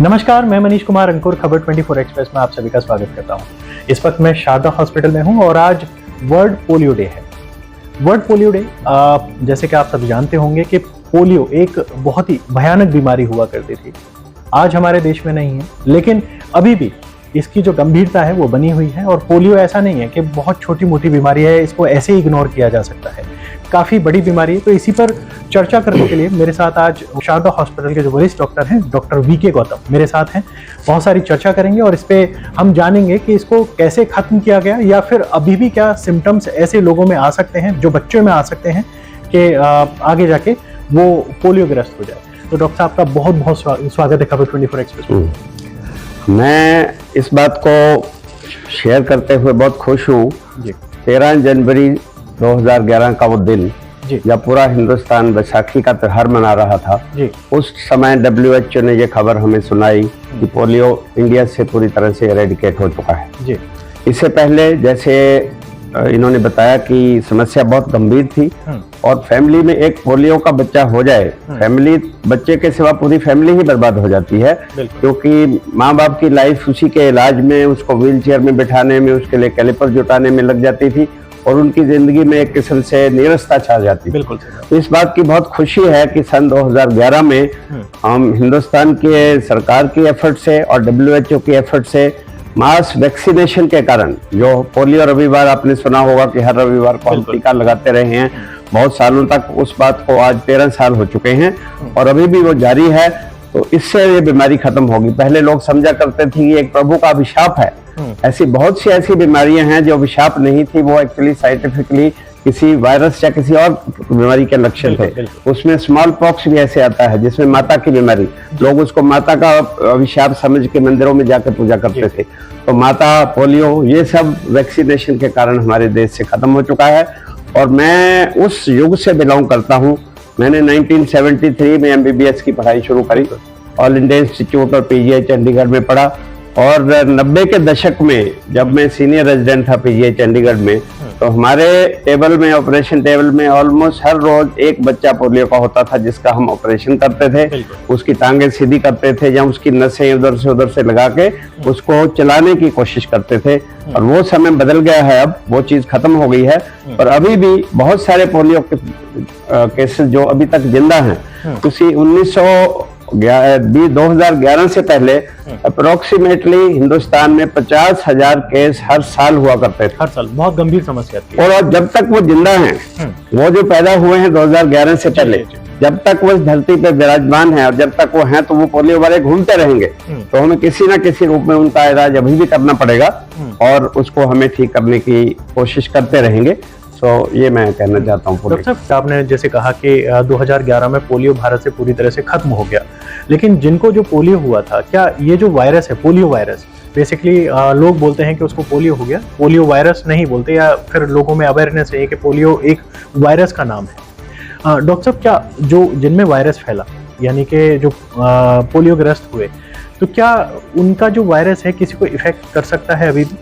नमस्कार, मैं मनीष कुमार अंकुर खबर 24 एक्सप्रेस में आप सभी का स्वागत करता हूं। इस वक्त मैं शारदा हॉस्पिटल में हूं और आज वर्ल्ड पोलियो डे है। वर्ल्ड पोलियो डे, जैसे कि आप सब जानते होंगे कि पोलियो एक बहुत ही भयानक बीमारी हुआ करती थी। आज हमारे देश में नहीं है, लेकिन अभी भी इसकी जो गंभीरता है वो बनी हुई है। और पोलियो ऐसा नहीं है कि बहुत छोटी मोटी बीमारी है, इसको ऐसे ही इग्नोर किया जा सकता है। काफ़ी बड़ी बीमारी है। तो इसी पर चर्चा करने के लिए मेरे साथ आज शारदा हॉस्पिटल के जो वरिष्ठ डॉक्टर हैं, डॉक्टर वीके गौतम मेरे साथ हैं। बहुत सारी चर्चा करेंगे और इस पे हम जानेंगे कि इसको कैसे खत्म किया गया, या फिर अभी भी क्या सिम्टम्स ऐसे लोगों में आ सकते हैं, जो बच्चों में आ सकते हैं कि आगे जाके वो पोलियो ग्रस्त हो जाए। तो डॉक्टर साहब का बहुत बहुत स्वागत है खबर 24 एक्सप्रेस में। मैं इस बात को शेयर करते हुए बहुत खुश हूँ। 13 जनवरी 2011 का वो दिन जब पूरा हिंदुस्तान बैसाखी का त्योहार मना रहा था, उस समय WHO ने ये खबर हमें सुनाई कि पोलियो इंडिया से पूरी तरह से एरेडिकेट हो चुका है। इससे पहले जैसे इन्होंने बताया कि समस्या बहुत गंभीर थी और फैमिली में एक पोलियो का बच्चा हो जाए, फैमिली बच्चे के सिवा पूरी फैमिली ही बर्बाद हो जाती है, क्योंकि माँ बाप की लाइफ उसी के इलाज में, उसको व्हील चेयर में बिठाने में, उसके लिए कैलिपर जुटाने में लग जाती थी और उनकी जिंदगी में एक किस्म से नीरसता छा जाती। बिल्कुल। तो इस बात की बहुत खुशी है कि सन 2011 में हम हिंदुस्तान के सरकार की एफर्ट से और WHO की एफर्ट से मास वैक्सीनेशन के कारण, जो पोलियो रविवार आपने सुना होगा कि हर रविवार को हम टीका लगाते रहे हैं बहुत सालों तक, उस बात को आज 13 साल हो चुके हैं और अभी भी वो जारी है। तो इससे ये बीमारी खत्म होगी। पहले लोग समझा करते थे कि एक प्रभु का अभिशाप है। ऐसी बहुत सी ऐसी बीमारियां हैं जो अभिशाप नहीं थी, वो एक्चुअली साइंटिफिकली किसी वायरस या किसी और बीमारी के लक्षण थे। उसमें स्मॉल पॉक्स भी ऐसे आता है जिसमें माता की बीमारी, लोग उसको माता का अभिशाप समझ के मंदिरों में जाकर पूजा करते थे। तो माता, पोलियो, ये सब वैक्सीनेशन के कारण हमारे देश से खत्म हो चुका है। और मैं उस युग से बिलोंग करता हूँ। मैंने 1973 में MBBS की पढ़ाई शुरू करी, ऑल इंडिया इंस्टीट्यूट और PGI चंडीगढ़ में पढ़ा। और 90 के दशक में जब मैं सीनियर रेजिडेंट था PGI चंडीगढ़ में, तो हमारे टेबल में, ऑपरेशन टेबल में ऑलमोस्ट हर रोज एक बच्चा पोलियो का होता था जिसका हम ऑपरेशन करते थे। उसकी टांगें सीधी करते थे या उसकी नसें उधर से लगा के उसको चलाने की कोशिश करते थे। और वो समय बदल गया है, अब वो चीज खत्म हो गई है। पर अभी भी बहुत सारे पोलियो के केसेस जो अभी तक जिंदा हैं। उसी 2011 से पहले अप्रोक्सीमेटली हिंदुस्तान में 50,000 केस हर साल हुआ करते थे। हर साल बहुत गंभीर समस्या थी। और जब तक वो जिंदा हैं, वो जो पैदा हुए हैं 2011 से पहले, जब तक वो इस धरती पे विराजमान है और जब तक वो हैं, तो वो पोलियो वाले घूमते रहेंगे। तो हमें किसी ना किसी रूप में उनका इलाज अभी भी करना पड़ेगा और उसको हमें ठीक करने की कोशिश करते रहेंगे। तो ये मैं कहना चाहता हूँ। डॉक्टर साहब, आपने जैसे कहा कि 2011 में पोलियो भारत से पूरी तरह से खत्म हो गया, लेकिन जिनको जो पोलियो हुआ था, क्या ये जो वायरस है, पोलियो वायरस, बेसिकली लोग बोलते हैं कि उसको पोलियो हो गया, पोलियो वायरस नहीं बोलते, या फिर लोगों में अवेयरनेस है कि पोलियो एक वायरस का नाम है। डॉक्टर साहब, क्या जो जिनमें वायरस फैला, यानी कि जो पोलियो ग्रस्त हुए, तो क्या उनका जो वायरस है किसी को इफेक्ट कर सकता है अभी भी?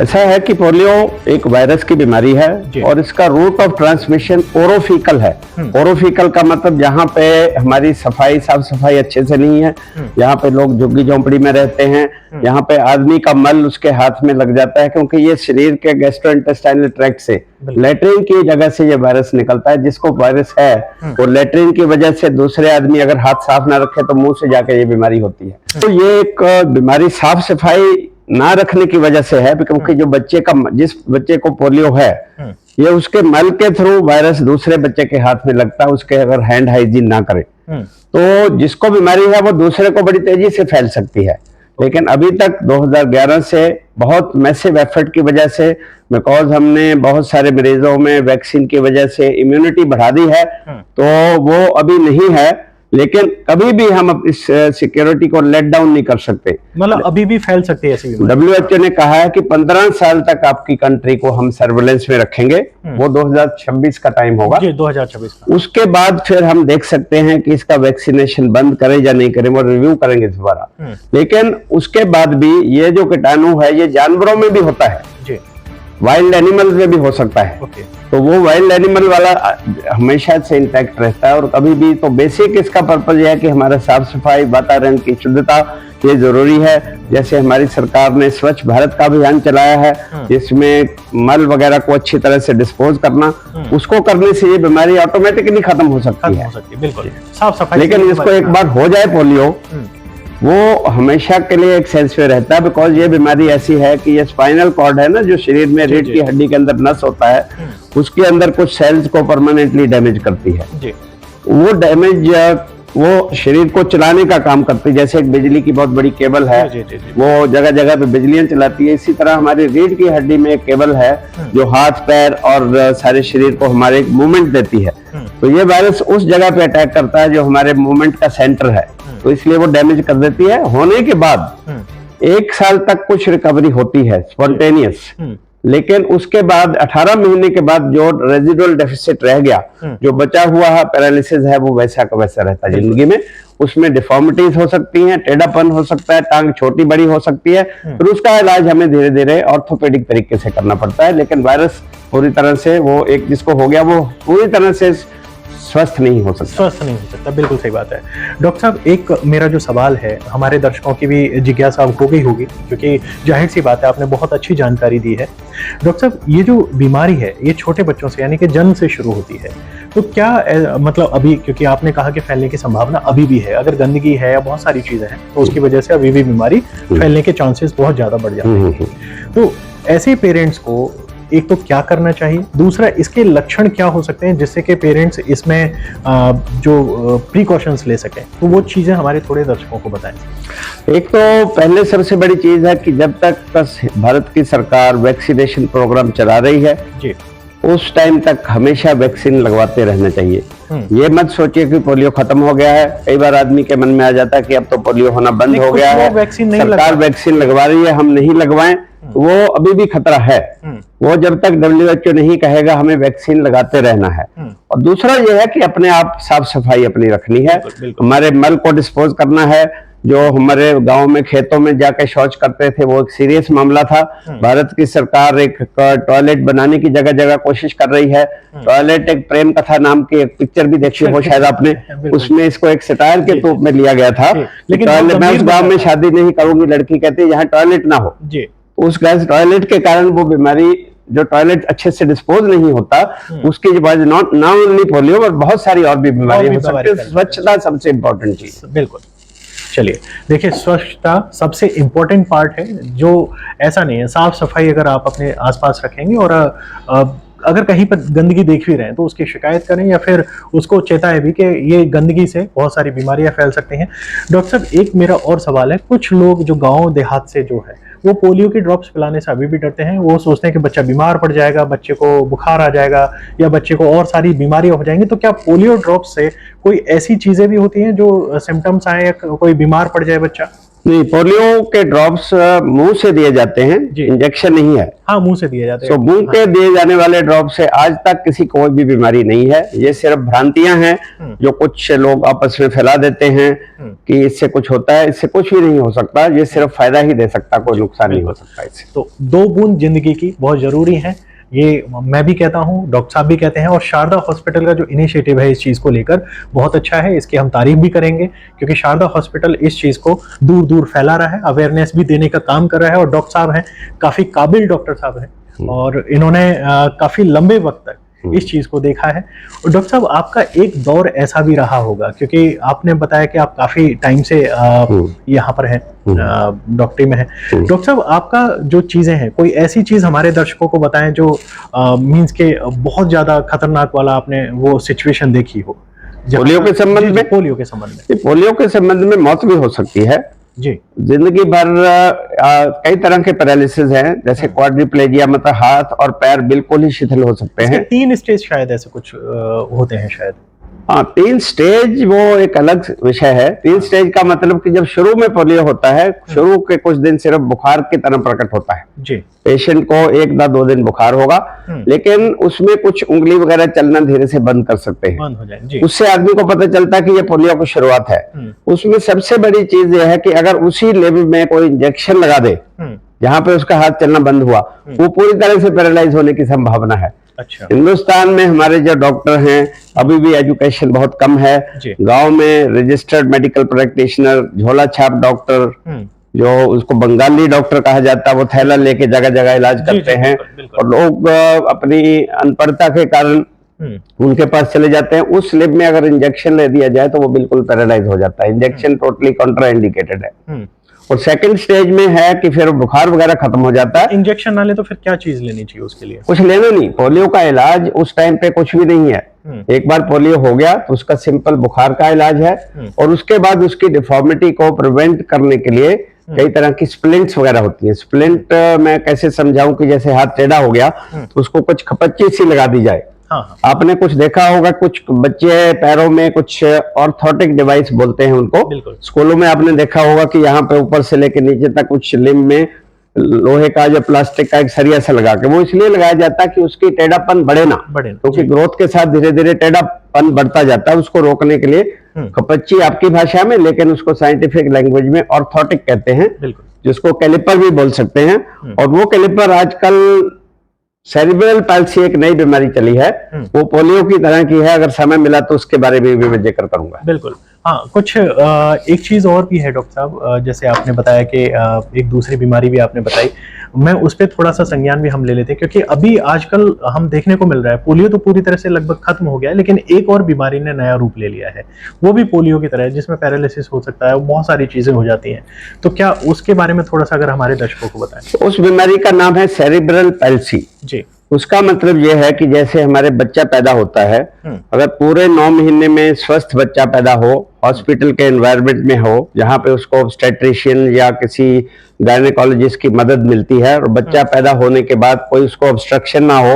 ऐसा है कि पोलियो एक वायरस की बीमारी है और इसका रूट ऑफ ट्रांसमिशन ओरोफिकल है। ओरोफिकल का मतलब जहाँ पे हमारी साफ सफाई अच्छे से नहीं है, यहाँ पे लोग झुग्गी झोंपड़ी में रहते हैं, यहाँ पे आदमी का मल उसके हाथ में लग जाता है, क्योंकि ये शरीर के गैस्ट्रोइंटेस्टाइनल ट्रैक्ट से, लैट्रिन की जगह से ये वायरस निकलता है। जिसको वायरस है वो लैट्रिन की वजह से दूसरे आदमी अगर हाथ साफ ना रखे तो मुंह से जाके ये बीमारी होती है। तो ये एक बीमारी साफ सफाई ना रखने की वजह से है, क्योंकि जो जिस बच्चे को पोलियो है, ये उसके मल के थ्रू वायरस दूसरे बच्चे के हाथ में लगता है, उसके अगर हैंड हाइजीन ना करे तो जिसको बीमारी है वो दूसरे को बड़ी तेजी से फैल सकती है। लेकिन अभी तक 2011 से बहुत मैसिव एफर्ट की वजह से, बिकॉज हमने बहुत सारे मरीजों में वैक्सीन की वजह से इम्यूनिटी बढ़ा दी है, तो वो अभी नहीं है। लेकिन कभी भी हम इस सिक्योरिटी को लेट डाउन नहीं कर सकते, मतलब अभी भी फैल सकती है ऐसी बीमारी। WHO ने कहा है कि 15 साल तक आपकी कंट्री को हम सर्वेलेंस में रखेंगे। वो 2026 का टाइम होगा, 2026 का। उसके बाद फिर हम देख सकते हैं कि इसका वैक्सीनेशन बंद करें या नहीं करें, वो रिव्यू करेंगे दोबारा। लेकिन उसके बाद भी ये जो कीटाणु है ये जानवरों में भी होता है। वाइल्ड एनिमल्स में भी हो सकता है। तो वो वाइल्ड एनिमल वाला हमेशा से इंटैक्ट रहता है। और कभी भी तो बेसिक इसका पर्पज यह है कि हमारा साफ सफाई, वातावरण की शुद्धता ये जरूरी है। जैसे हमारी सरकार ने स्वच्छ भारत का अभियान चलाया है, जिसमें मल वगैरह को अच्छी तरह से डिस्पोज करना, उसको करने से ये बीमारी ऑटोमेटिकली खत्म हो सकती है। बिल्कुल साफ सफाई। लेकिन इसको एक बार हो जाए पोलियो, वो हमेशा के लिए एक सेंस में रहता है। बिकॉज ये बीमारी ऐसी है कि ये स्पाइनल कॉर्ड है ना, जो शरीर में रीढ़ की हड्डी के अंदर नस होता है, उसके अंदर कुछ सेल्स को परमानेंटली डैमेज करती है। वो डैमेज वो शरीर को चलाने का काम करती है। जैसे एक बिजली की बहुत बड़ी केबल है, वो जगह जगह पे बिजलियां चलाती है, इसी तरह हमारी रीढ़ की हड्डी में एक केबल है जो हाथ पैर और सारे शरीर को हमारे मूवमेंट देती है। तो ये वायरस उस जगह पे अटैक करता है जो हमारे मूवमेंट का सेंटर है, तो इसलिए वो डैमेज कर देती है। होने के बाद 1 साल तक कुछ रिकवरी होती है स्पॉन्टेनियस, लेकिन उसके बाद 18 महीने के बाद जो रेजिडुअल डेफिसिट रह गया, जो बचा हुआ है पैरालिसिस है, वो वैसा का वैसा रहता है जिंदगी में। उसमें डिफॉर्मिटीज हो सकती हैं, टेढ़ापन हो सकता है, टांग छोटी बड़ी हो सकती है। फिर उसका इलाज हमें धीरे धीरे ऑर्थोपेडिक तरीके से करना पड़ता है। लेकिन वायरस पूरी तरह से, वो एक जिसको हो गया वो पूरी तरह से स्वस्थ नहीं हो सकता। बिल्कुल सही बात है। डॉक्टर साहब, एक मेरा जो सवाल है, हमारे दर्शकों की भी जिज्ञासा हो गई होगी, क्योंकि जाहिर सी बात है आपने बहुत अच्छी जानकारी दी है। डॉक्टर साहब, ये जो बीमारी है ये छोटे बच्चों से यानी कि जन्म से शुरू होती है, तो क्या मतलब अभी, क्योंकि आपने कहा कि फैलने की संभावना अभी भी है, अगर गंदगी है या बहुत सारी चीजें हैं तो उसकी वजह से अभी भी बीमारी फैलने के चांसेस बहुत ज्यादा बढ़ जाते हैं। तो ऐसे पेरेंट्स को एक तो क्या करना चाहिए, दूसरा इसके लक्षण क्या हो सकते हैं जिससे कि पेरेंट्स इसमें जो प्रिकॉशंस ले सकें, तो वो चीजें हमारे थोड़े दर्शकों को बताएं। एक तो पहले सबसे बड़ी चीज है कि जब तक भारत की सरकार वैक्सीनेशन प्रोग्राम चला रही है जी, उस टाइम तक हमेशा वैक्सीन लगवाते रहना चाहिए। ये मत सोचिए कि पोलियो खत्म हो गया है। कई बार आदमी के मन में आ जाता है कि अब तो पोलियो होना बंद हो गया है, सरकार वैक्सीन लगवा रही है, हम नहीं लगवाएं, वो अभी भी खतरा है। वो जब तक WHO नहीं कहेगा, हमें वैक्सीन लगाते रहना है। और दूसरा ये है कि अपने आप साफ सफाई अपनी रखनी है, हमारे मल को डिस्पोज करना है। जो हमारे गांव में खेतों में जाके शौच करते थे, वो एक सीरियस मामला था। भारत की सरकार एक टॉयलेट बनाने की जगह जगह कोशिश कर रही है। टॉयलेट एक प्रेम कथा नाम की एक पिक्चर भी देखी हो शायद आपने, उसमें इसको एक सटायर के रूप में लिया गया था। लेकिन मैं उस गांव में शादी नहीं करूंगी, लड़की कहती है यहाँ टॉयलेट ना हो। उस गैस टॉयलेट के कारण वो बीमारी, जो टॉयलेट अच्छे से डिस्पोज नहीं होता, उसकी वजह नॉट ओनली पोलियो और बहुत सारी और भी बीमारी हो सकती है। स्वच्छता सबसे इम्पोर्टेंट चीज। बिल्कुल। चलिए देखिए, स्वच्छता सबसे इम्पोर्टेंट पार्ट है। जो ऐसा नहीं है, साफ सफाई अगर आप अपने आसपास रखेंगे और अगर कहीं पर गंदगी देख भी रहे हैं तो उसकी शिकायत करें या फिर उसको चेताएं भी कि ये गंदगी से बहुत सारी बीमारियां फैल सकती हैं। डॉक्टर साहब, एक मेरा और सवाल है, कुछ लोग जो गांव देहात से जो है वो पोलियो की ड्रॉप्स पिलाने से अभी भी डरते हैं। वो सोचते हैं कि बच्चा बीमार पड़ जाएगा, बच्चे को बुखार आ जाएगा या बच्चे को और सारी बीमारियां हो जाएंगी। तो क्या पोलियो ड्रॉप्स से कोई ऐसी चीजें भी होती हैं जो सिम्टम्स आए या कोई बीमार पड़ जाए बच्चा? नहीं, पोलियो के ड्रॉप्स मुंह से दिए जाते हैं, इंजेक्शन नहीं है। हाँ, मुंह से दिए जाते हैं। तो मुंह के दिए जाने वाले ड्रॉप से आज तक किसी कोई भी बीमारी नहीं है। ये सिर्फ भ्रांतियां हैं जो कुछ लोग आपस में फैला देते हैं कि इससे कुछ होता है। इससे कुछ भी नहीं हो सकता, ये सिर्फ फायदा ही दे सकता, कोई नुकसान नहीं हो सकता इससे। तो 2 बूंद जिंदगी की बहुत जरूरी है, ये मैं भी कहता हूँ, डॉक्टर साहब भी कहते हैं, और शारदा हॉस्पिटल का जो इनिशिएटिव है इस चीज को लेकर बहुत अच्छा है। इसकी हम तारीफ भी करेंगे क्योंकि शारदा हॉस्पिटल इस चीज को दूर दूर फैला रहा है, अवेयरनेस भी देने का काम कर रहा है। और डॉक्टर साहब हैं, काफी काबिल डॉक्टर साहब हैं और इन्होंने काफी लंबे वक्त तक इस चीज को देखा है। और डॉक्टर साहब, आपका एक दौर ऐसा भी रहा होगा, क्योंकि आपने बताया कि आप काफी टाइम से यहाँ पर हैं, डॉक्टरी में हैं। डॉक्टर साहब, आपका जो चीजें हैं, कोई ऐसी चीज हमारे दर्शकों को बताएं जो मींस के बहुत ज्यादा खतरनाक वाला आपने वो सिचुएशन देखी हो पोलियो के संबंध में। पोलियो के संबंध में, पोलियो के संबंध में मौत भी हो सकती है जी। जिंदगी भर कई तरह के पैरालिसिस हैं, जैसे क्वाड्रिप्लेजिया, मतलब हाथ और पैर बिल्कुल ही शिथिल हो सकते हैं। 3 स्टेज शायद ऐसे कुछ होते हैं शायद। हाँ, 3 स्टेज वो एक अलग विषय है। 3 स्टेज का मतलब कि जब शुरू में पोलियो होता है, शुरू के कुछ दिन सिर्फ बुखार की तरह प्रकट होता है जी। पेशेंट को 1 या 2 दिन बुखार होगा, लेकिन उसमें कुछ उंगली वगैरह चलना धीरे से बंद कर सकते हैं, बंद हो जाए जी। उससे आदमी को पता चलता है कि ये पोलियो की शुरुआत है। उसमें सबसे बड़ी चीज यह है कि अगर उसी लेवल में कोई इंजेक्शन लगा दे जहाँ पे उसका हाथ चलना बंद हुआ वो पूरी तरह से पैरालाइज होने की संभावना है। अच्छा। हिंदुस्तान में हमारे जो डॉक्टर हैं अभी भी एजुकेशन बहुत कम है। गांव में रजिस्टर्ड मेडिकल प्रैक्टिशनर, झोला छाप डॉक्टर, जो उसको बंगाली डॉक्टर कहा जाता है, वो थैला लेके जगह जगह इलाज करते हैं। और लोग अपनी अनपढ़ता के कारण उनके पास चले जाते हैं। उस स्लिप में अगर इंजेक्शन ले दिया जाए तो वो बिल्कुल पैरालाइज हो जाता है। इंजेक्शन टोटली कॉन्ट्राइंडिकेटेड है। और सेकंड स्टेज में है कि फिर बुखार वगैरह खत्म हो जाता है। इंजेक्शन ना ले तो फिर क्या चीज लेनी चाहिए उसके लिए? कुछ लेना नहीं, पोलियो का इलाज उस टाइम पे कुछ भी नहीं है। एक बार पोलियो हो गया तो उसका सिंपल बुखार का इलाज है। और उसके बाद उसकी डिफॉर्मिटी को प्रिवेंट करने के लिए कई तरह की स्प्लिंट्स वगैरह होती है। स्प्लिंट मैं कैसे समझाऊं कि जैसे हाथ टेढ़ा हो गया तो उसको कुछ खपच्ची सी लगा दी जाए। आपने कुछ देखा होगा, कुछ बच्चे पैरों में कुछ ऑर्थोटिक डिवाइस बोलते हैं उनको, स्कूलों में आपने देखा होगा कि यहाँ पे ऊपर से लेकर नीचे तक कुछ लिम्ब में लोहे का जो प्लास्टिक का एक सरिया सा लगा के, वो इसलिए लगाया जाता है कि उसकी टेढ़ापन बढ़े ना, क्योंकि ग्रोथ के साथ धीरे धीरे टेढ़ापन बढ़ता जाता है। उसको रोकने के लिए खपच्ची आपकी भाषा में, लेकिन उसको साइंटिफिक लैंग्वेज में ऑर्थोटिक कहते हैं, जिसको कैलिपर भी बोल सकते हैं। और वो कैलिपर आजकल सेरिब्रल पाल्सी एक नई बीमारी चली है, वो पोलियो की तरह की है। अगर समय मिला तो उसके बारे में भी मैं जिक्र करूंगा। बिल्कुल। हाँ, कुछ एक चीज और भी है डॉक्टर साहब, जैसे आपने बताया कि एक दूसरी बीमारी भी आपने बताई, मैं उस पर थोड़ा सा संज्ञान भी हम ले लेते हैं, क्योंकि अभी आजकल हम देखने को मिल रहा है पोलियो तो पूरी तरह से लगभग खत्म हो गया है, लेकिन एक और बीमारी ने नया रूप ले लिया है, वो भी पोलियो की तरह है, जिसमें पैरालिसिस हो सकता है, बहुत सारी चीजें हो जाती हैं। तो क्या उसके बारे में थोड़ा सा अगर हमारे दर्शकों को बताएं। उस बीमारी का नाम है सेरिब्रल पैल्सी जी। उसका मतलब यह है कि जैसे हमारे बच्चा पैदा होता है, अगर पूरे 9 महीने में स्वस्थ बच्चा पैदा हो, हॉस्पिटल के एनवायरनमेंट में हो, जहां पे उसको ऑब्स्टेट्रिशियन या किसी गायनेकोलॉजिस्ट की मदद मिलती है, और बच्चा पैदा होने के बाद कोई उसको ऑब्स्ट्रक्शन ना हो,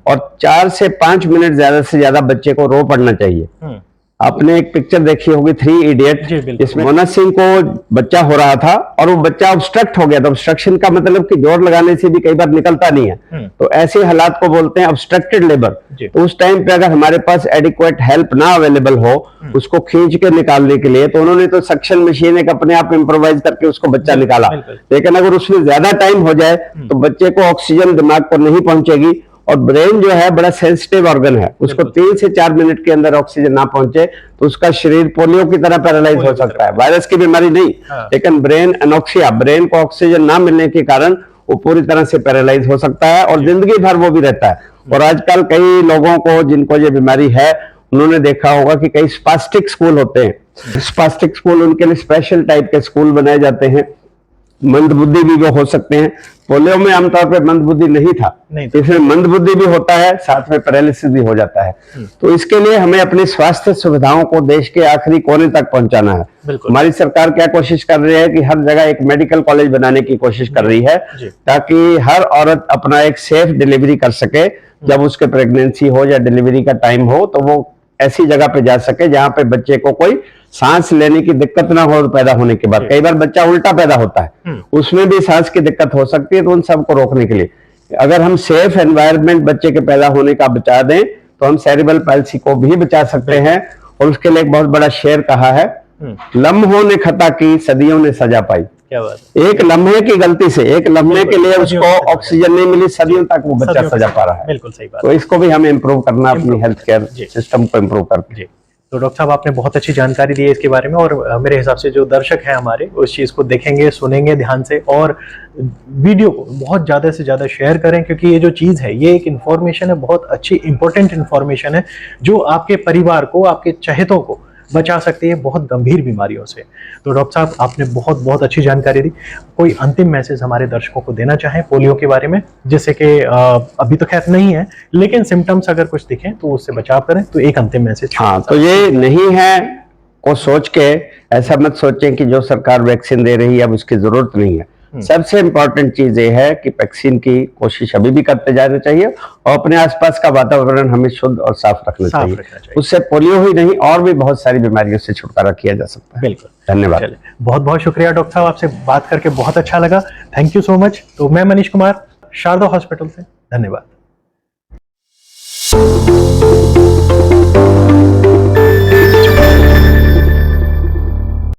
और 4 से 5 मिनट ज्यादा से ज्यादा बच्चे को रो पड़ना चाहिए। आपने एक पिक्चर देखी होगी 3 इडियट, जिसमें मोना सिंह को बच्चा हो रहा था और वो बच्चा ऑब्स्ट्रक्ट हो गया था। ऑब्स्ट्रक्शन का मतलब कि जोर लगाने से भी कई बार निकलता नहीं है, तो ऐसे हालात को बोलते हैं ऑब्स्ट्रक्टेड लेबर। तो उस टाइम पे अगर हमारे पास एडिक्वेट हेल्प ना अवेलेबल हो उसको खींच के निकालने के लिए, तो उन्होंने तो सक्शन मशीन एक अपने आप इम्प्रोवाइज करके उसको बच्चा निकाला। लेकिन अगर उसमें ज्यादा टाइम हो जाए तो बच्चे को ऑक्सीजन दिमाग को नहीं पहुंचेगी, और ब्रेन जो है बड़ा सेंसिटिव ऑर्गन है, उसको 3 से 4 मिनट के अंदर ऑक्सीजन ना पहुंचे तो उसका शरीर पोलियो की तरह पैरालाइज हो सकता है। वायरस की बीमारी नहीं, लेकिन ब्रेन एनोक्सिया, ब्रेन को ऑक्सीजन ना मिलने के कारण वो पूरी तरह से पैरालाइज हो सकता है और जिंदगी भर वो भी रहता है। और आजकल कई लोगों को जिनको ये बीमारी है, उन्होंने देखा होगा कि कई स्पास्टिक स्कूल होते हैं। स्पास्टिक स्कूल, उनके लिए स्पेशल टाइप के स्कूल बनाए जाते हैं। मंदबुद्धि भी वो हो सकते हैं। पोलियो में आमतौर पर मंदबुद्धि नहीं था, इसमें मंदबुद्धि भी होता है, साथ में पैरालिसिस भी हो जाता है। तो इसके लिए हमें अपनी स्वास्थ्य सुविधाओं को देश के आखिरी कोने तक पहुंचाना है। हमारी सरकार क्या कोशिश कर रही है कि हर जगह एक मेडिकल कॉलेज बनाने की कोशिश कर रही है, ताकि हर औरत अपना एक सेफ डिलीवरी कर सके। जब उसके प्रेगनेंसी हो या डिलीवरी का टाइम हो तो वो ऐसी जगह पे जा सके जहां पे बच्चे को कोई सांस लेने की दिक्कत ना हो पैदा होने के बाद। कई बार बच्चा उल्टा पैदा होता है, उसमें भी सांस की दिक्कत हो सकती है। तो उन सबको रोकने के लिए अगर हम सेफ एनवायरनमेंट बच्चे के पैदा होने का बचा दें तो हम सेरिब्रल पैल्सी को भी बचा सकते हैं। और उसके लिए एक बहुत बड़ा शेर कहा है, लम्हों ने खता की, सदियों ने सजा पाई। क्या बात है? एक लम्हे की गलती से, एक लम्हे के लिए उसको ऑक्सीजन नहीं मिली, सदियों तक वो बच्चा सजा पा रहा है। बिल्कुल सही बात। तो इसको भी हमें इम्प्रूव करना, अपनी हेल्थ केयर सिस्टम को इम्प्रूव करके। तो डॉक्टर साहब आपने बहुत अच्छी जानकारी दी है इसके बारे में, और मेरे हिसाब से जो दर्शक हैं हमारे उस चीज़ को देखेंगे, सुनेंगे ध्यान से, और वीडियो को बहुत ज़्यादा से ज़्यादा शेयर करें, क्योंकि ये जो चीज़ है ये एक इन्फॉर्मेशन है, बहुत अच्छी इंपॉर्टेंट इन्फॉर्मेशन है, जो आपके परिवार को, आपके चहेतों को बचा सकती है बहुत गंभीर बीमारियों से। तो डॉक्टर साहब आपने बहुत अच्छी जानकारी दी। कोई अंतिम मैसेज हमारे दर्शकों को देना चाहें पोलियो के बारे में, जिससे कि अभी तो खैर नहीं है, लेकिन सिम्टम्स अगर कुछ दिखें तो उससे बचाव करें, तो एक अंतिम मैसेज। हाँ, तो ये नहीं है को सोच के ऐसा मत सोचें कि जो सरकार वैक्सीन दे रही है अब उसकी जरूरत नहीं है। सबसे इम्पोर्टेंट चीज ये है कि वैक्सीन की कोशिश अभी भी करते जाना चाहिए, और अपने आसपास का वातावरण हमें शुद्ध और साफ रखना चाहिए। उससे पोलियो ही नहीं और भी बहुत सारी बीमारियों से छुटकारा किया जा सकता है। बिल्कुल, धन्यवाद। बहुत शुक्रिया डॉक्टर साहब, आपसे बात करके बहुत अच्छा लगा। Thank you so much. तो मैं मनीष कुमार, शारदा हॉस्पिटल से, धन्यवाद।